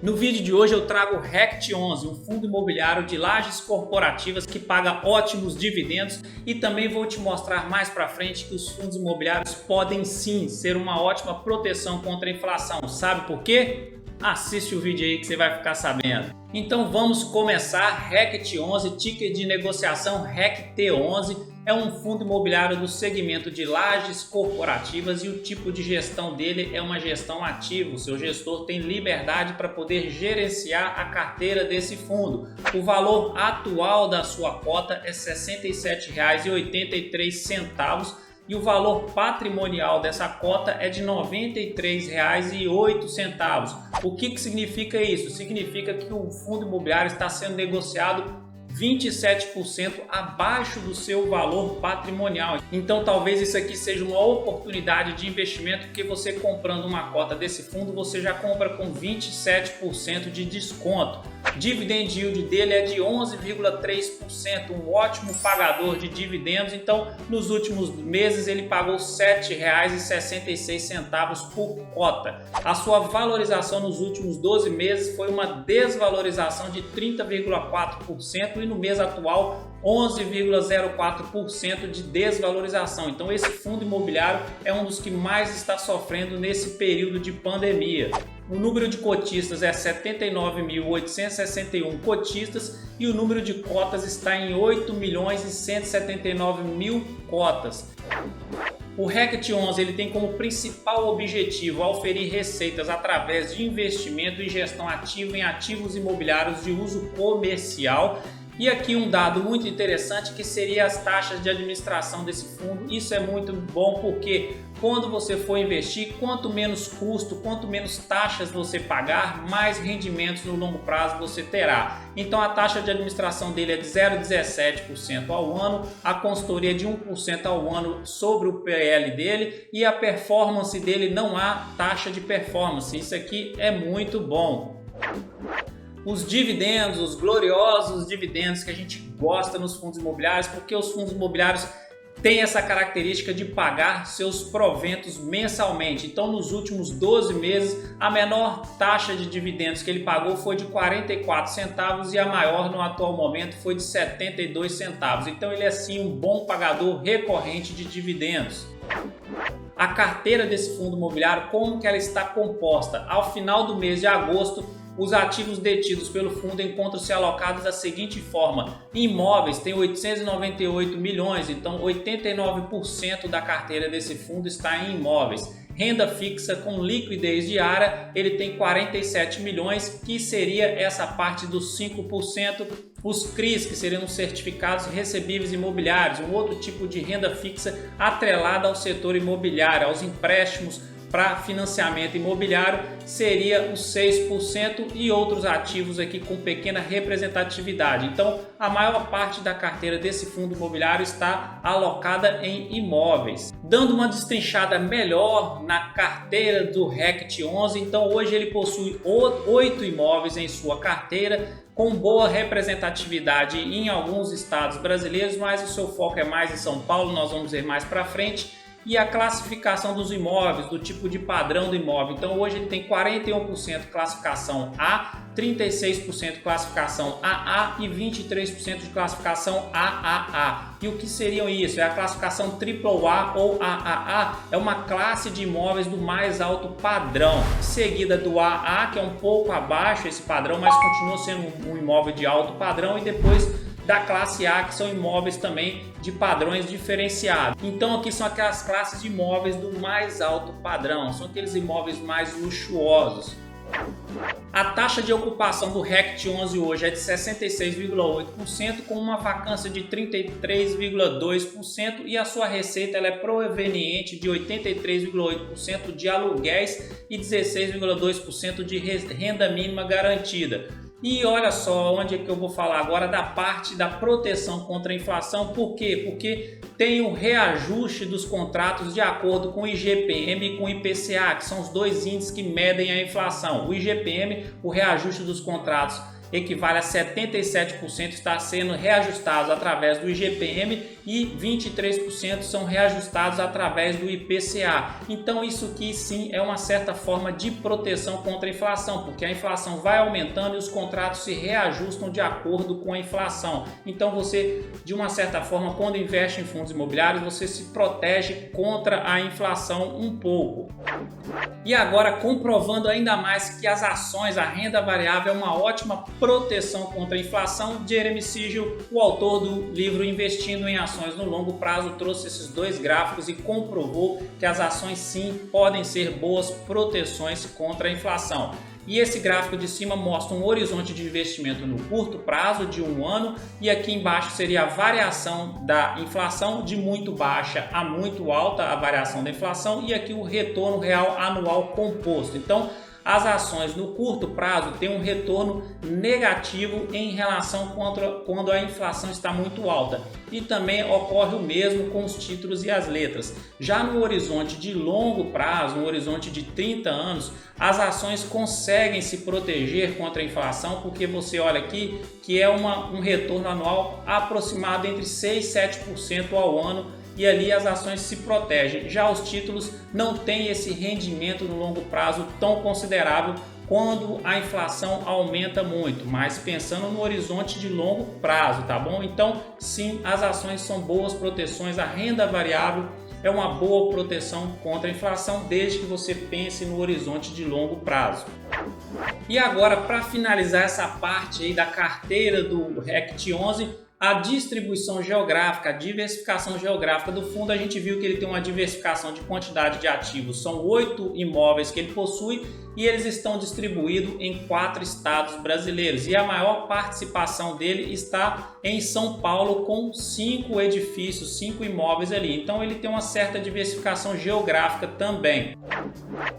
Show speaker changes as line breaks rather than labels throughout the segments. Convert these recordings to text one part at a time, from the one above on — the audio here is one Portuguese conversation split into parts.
No vídeo de hoje eu trago o RECT11, um fundo imobiliário de lajes corporativas que paga ótimos dividendos, e também vou te mostrar mais para frente que os fundos imobiliários podem sim ser uma ótima proteção contra a inflação. Sabe por quê? Assiste o vídeo aí que você vai ficar sabendo. Então vamos começar. RECT11, ticker de negociação RECT11, é um fundo imobiliário do segmento de lajes corporativas e o tipo de gestão dele é uma gestão ativa. O seu gestor tem liberdade para poder gerenciar a carteira desse fundo. O valor atual da sua cota é R$ 67,83 e o valor patrimonial dessa cota é de R$ 93,08. O que significa isso? Significa que o fundo imobiliário está sendo negociado 27% abaixo do seu valor patrimonial. Então talvez isso aqui seja uma oportunidade de investimento, porque você comprando uma cota desse fundo, você já compra com 27% de desconto. Dividend yield dele é de 11,3%, um ótimo pagador de dividendos. Então, nos últimos meses ele pagou R$ 7,66 por cota. A sua valorização nos últimos 12 meses foi uma desvalorização de 30,4% e no mês atual 11,04% de desvalorização. Então esse fundo imobiliário é um dos que mais está sofrendo nesse período de pandemia. O número de cotistas é 79.861 cotistas e o número de cotas está em 8.179.000 cotas. O RECT11 ele tem como principal objetivo auferir receitas através de investimento e gestão ativa em ativos imobiliários de uso comercial. E aqui um dado muito interessante que seria as taxas de administração desse fundo. Isso é muito bom porque quando você for investir, quanto menos custo, quanto menos taxas você pagar, mais rendimentos no longo prazo você terá. Então a taxa de administração dele é de 0,17% ao ano, a consultoria de 1% ao ano sobre o PL dele e a performance dele não há taxa de performance. Isso aqui é muito bom. Os dividendos, os gloriosos dividendos que a gente gosta nos fundos imobiliários, porque os fundos imobiliários têm essa característica de pagar seus proventos mensalmente. Então, nos últimos 12 meses, a menor taxa de dividendos que ele pagou foi de 44 centavos e a maior no atual momento foi de 72 centavos. Então, ele é sim um bom pagador recorrente de dividendos. A carteira desse fundo imobiliário, como que ela está composta? Ao final do mês de agosto, os ativos detidos pelo fundo encontram-se alocados da seguinte forma: imóveis tem 898 milhões, então 89% da carteira desse fundo está em imóveis. Renda fixa com liquidez diária, ele tem 47 milhões, que seria essa parte dos 5%. Os CRIs, que seriam os certificados recebíveis imobiliários, um outro tipo de renda fixa atrelada ao setor imobiliário, aos empréstimos para financiamento imobiliário, seria os 6% e outros ativos aqui com pequena representatividade. Então, a maior parte da carteira desse fundo imobiliário está alocada em imóveis. Dando uma destrinchada melhor na carteira do RECT11, então hoje ele possui 8 imóveis em sua carteira, com boa representatividade em alguns estados brasileiros, mas o seu foco é mais em São Paulo, nós vamos ver mais para frente. E a classificação dos imóveis, do tipo de padrão do imóvel. Então hoje ele tem 41% classificação A, 36% classificação AA e 23% de classificação AAA. E o que seriam isso? É a classificação AAA ou AAA, é uma classe de imóveis do mais alto padrão, seguida do AA, que é um pouco abaixo esse padrão, mas continua sendo um imóvel de alto padrão, e depois da classe A, que são imóveis também de padrões diferenciados. Então aqui são aquelas classes de imóveis do mais alto padrão, são aqueles imóveis mais luxuosos. A taxa de ocupação do RECT11 hoje é de 66,8%, com uma vacância de 33,2%, e a sua receita ela é proveniente de 83,8% de aluguéis e 16,2% de renda mínima garantida. E olha só onde é que eu vou falar agora da parte da proteção contra a inflação. Por quê? Porque tem o reajuste dos contratos de acordo com o IGPM e com o IPCA, que são os dois índices que medem a inflação. O IGPM, o reajuste dos contratos, equivale a 77%, está sendo reajustado através do IGPM, e 23% são reajustados através do IPCA. Então isso aqui sim é uma certa forma de proteção contra a inflação, porque a inflação vai aumentando e os contratos se reajustam de acordo com a inflação. Então você, de uma certa forma, quando investe em fundos imobiliários, você se protege contra a inflação um pouco. E agora, comprovando ainda mais que as ações, a renda variável é uma ótima proteção contra a inflação, Jeremy Siegel, o autor do livro Investindo em Ações no Longo Prazo, trouxe esses dois gráficos e comprovou que as ações sim podem ser boas proteções contra a inflação. E esse gráfico de cima mostra um horizonte de investimento no curto prazo de 1 ano e aqui embaixo seria a variação da inflação de muito baixa a muito alta, a variação da inflação, e aqui o retorno real anual composto. Então, as ações no curto prazo têm um retorno negativo em relação quando a inflação está muito alta. E também ocorre o mesmo com os títulos e as letras. Já no horizonte de longo prazo, no horizonte de 30 anos, as ações conseguem se proteger contra a inflação, porque você olha aqui que é um retorno anual aproximado entre 6 e 7% ao ano, e ali as ações se protegem. Já os títulos não têm esse rendimento no longo prazo tão considerável quando a inflação aumenta muito, mas pensando no horizonte de longo prazo, tá bom? Então, sim, as ações são boas proteções, a renda variável é uma boa proteção contra a inflação, desde que você pense no horizonte de longo prazo. E agora, para finalizar essa parte aí da carteira do RECT 11, a distribuição geográfica, a diversificação geográfica do fundo, a gente viu que ele tem uma diversificação de quantidade de ativos. São 8 imóveis que ele possui e eles estão distribuídos em 4 estados brasileiros. E a maior participação dele está em São Paulo, com 5 edifícios, 5 imóveis ali. Então ele tem uma certa diversificação geográfica também.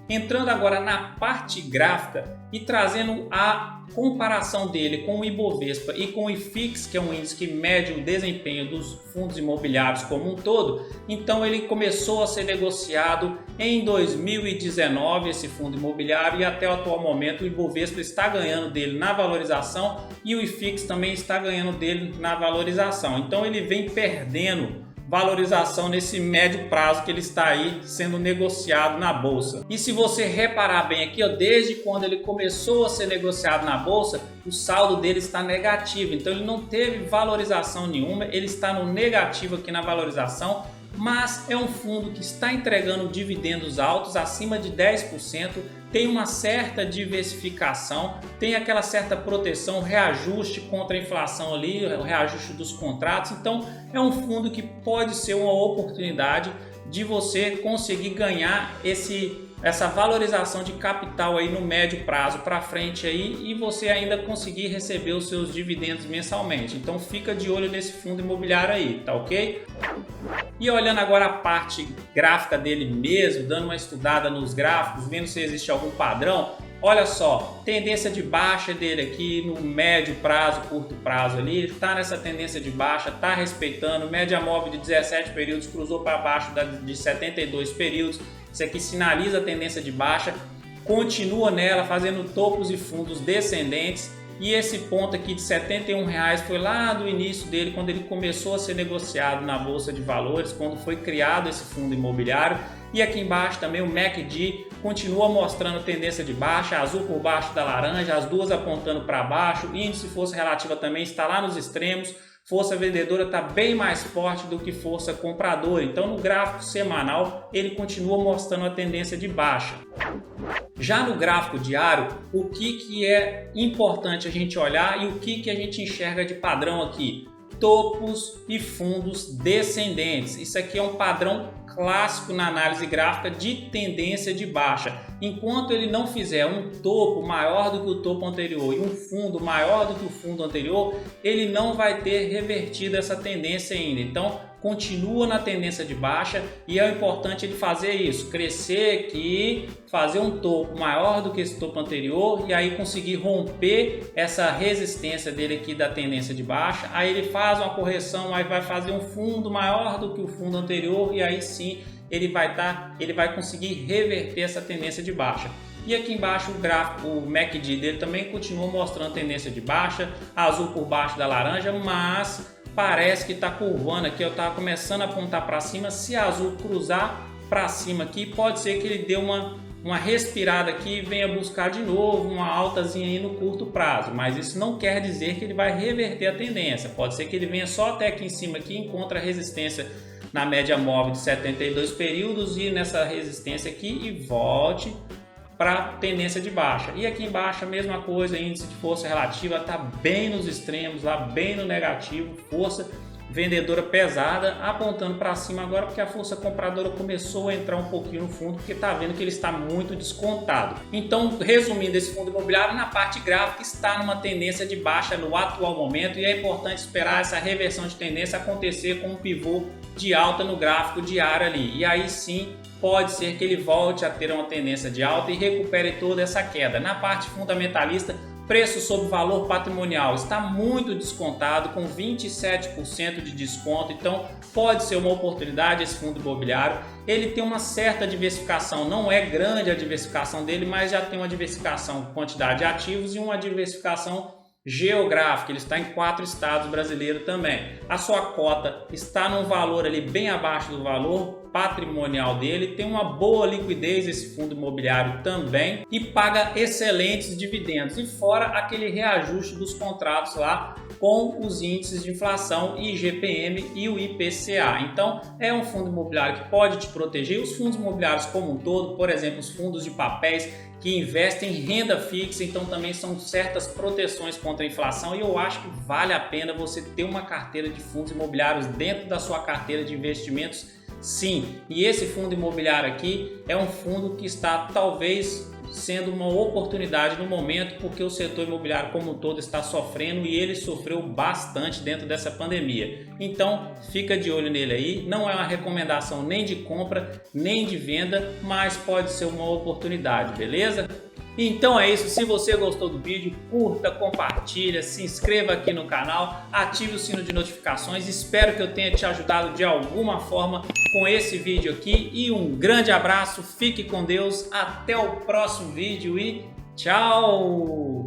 Entrando agora na parte gráfica e trazendo a comparação dele com o Ibovespa e com o IFIX, que é um índice que mede o desempenho dos fundos imobiliários como um todo, então ele começou a ser negociado em 2019, esse fundo imobiliário, e até o atual momento o Ibovespa está ganhando dele na valorização e o IFIX também está ganhando dele na valorização. Então ele vem perdendo valorização nesse médio prazo que ele está aí sendo negociado na bolsa. E se você reparar bem aqui, ó, desde quando ele começou a ser negociado na bolsa, o saldo dele está negativo. Então ele não teve valorização nenhuma, ele está no negativo aqui na valorização, mas é um fundo que está entregando dividendos altos, acima de 10%, tem uma certa diversificação, tem aquela certa proteção, reajuste contra a inflação ali, o reajuste dos contratos. Então é um fundo que pode ser uma oportunidade de você conseguir ganhar essa valorização de capital aí no médio prazo para frente aí e você ainda conseguir receber os seus dividendos mensalmente. Então fica de olho nesse fundo imobiliário aí, tá ok? E olhando agora a parte gráfica dele mesmo, dando uma estudada nos gráficos, vendo se existe algum padrão. Olha só, tendência de baixa dele aqui no médio prazo, curto prazo ali, ele está nessa tendência de baixa, está respeitando, média móvel de 17 períodos, cruzou para baixo de 72 períodos, isso aqui sinaliza a tendência de baixa, continua nela fazendo topos e fundos descendentes. E esse ponto aqui de R$ 71,00 foi lá do início dele, quando ele começou a ser negociado na Bolsa de Valores, quando foi criado esse fundo imobiliário. E aqui embaixo também o MACD continua mostrando tendência de baixa, azul por baixo da laranja, as duas apontando para baixo. Índice força relativa também está lá nos extremos. Força vendedora está bem mais forte do que força compradora. Então no gráfico semanal ele continua mostrando a tendência de baixa. Já no gráfico diário, o que é importante a gente olhar e o que a gente enxerga de padrão aqui? Topos e fundos descendentes. Isso aqui é um padrão clássico na análise gráfica de tendência de baixa. Enquanto ele não fizer um topo maior do que o topo anterior e um fundo maior do que o fundo anterior, ele não vai ter revertido essa tendência ainda. Então continua na tendência de baixa e é importante ele fazer isso, crescer aqui, fazer um topo maior do que esse topo anterior e aí conseguir romper essa resistência dele aqui da tendência de baixa. Aí ele faz uma correção, aí vai fazer um fundo maior do que o fundo anterior e aí sim ele vai conseguir reverter essa tendência de baixa. E aqui embaixo o gráfico, o MACD dele também continua mostrando tendência de baixa, azul por baixo da laranja, mas parece que está curvando aqui, eu estava começando a apontar para cima. Se a azul cruzar para cima aqui, pode ser que ele dê uma respirada aqui e venha buscar de novo uma altazinha aí no curto prazo, mas isso não quer dizer que ele vai reverter a tendência. Pode ser que ele venha só até aqui em cima, aqui encontra resistência na média móvel de 72 períodos e nessa resistência aqui e volte para tendência de baixa. E aqui embaixo a mesma coisa, índice de força relativa está bem nos extremos, lá bem no negativo, força vendedora pesada apontando para cima agora, porque a força compradora começou a entrar um pouquinho no fundo, porque está vendo que ele está muito descontado. Então, resumindo, esse fundo imobiliário na parte gráfica está numa tendência de baixa no atual momento e é importante esperar essa reversão de tendência acontecer com um pivô de alta no gráfico diário ali, e aí sim pode ser que ele volte a ter uma tendência de alta e recupere toda essa queda. Na parte fundamentalista, preço sobre valor patrimonial está muito descontado, com 27% de desconto, então pode ser uma oportunidade esse fundo imobiliário. Ele tem uma certa diversificação, não é grande a diversificação dele, mas já tem uma diversificação quantidade de ativos e uma diversificação geográfica. Ele está em 4 estados brasileiros também. A sua cota está num valor ali bem abaixo do valor patrimonial dele, tem uma boa liquidez esse fundo imobiliário também e paga excelentes dividendos, e fora aquele reajuste dos contratos lá com os índices de inflação IGPM e o IPCA. Então é um fundo imobiliário que pode te proteger. Os fundos imobiliários como um todo, por exemplo, os fundos de papéis que investem em renda fixa, então também são certas proteções contra a inflação, e eu acho que vale a pena você ter uma carteira de fundos imobiliários dentro da sua carteira de investimentos. Sim, e esse fundo imobiliário aqui é um fundo que está talvez sendo uma oportunidade no momento, porque o setor imobiliário como um todo está sofrendo e ele sofreu bastante dentro dessa pandemia. Então fica de olho nele aí, não é uma recomendação nem de compra nem de venda, mas pode ser uma oportunidade, beleza? Então é isso, se você gostou do vídeo, curta, compartilha, se inscreva aqui no canal, ative o sino de notificações. Espero que eu tenha te ajudado de alguma forma com esse vídeo aqui e um grande abraço, fique com Deus, até o próximo vídeo e tchau!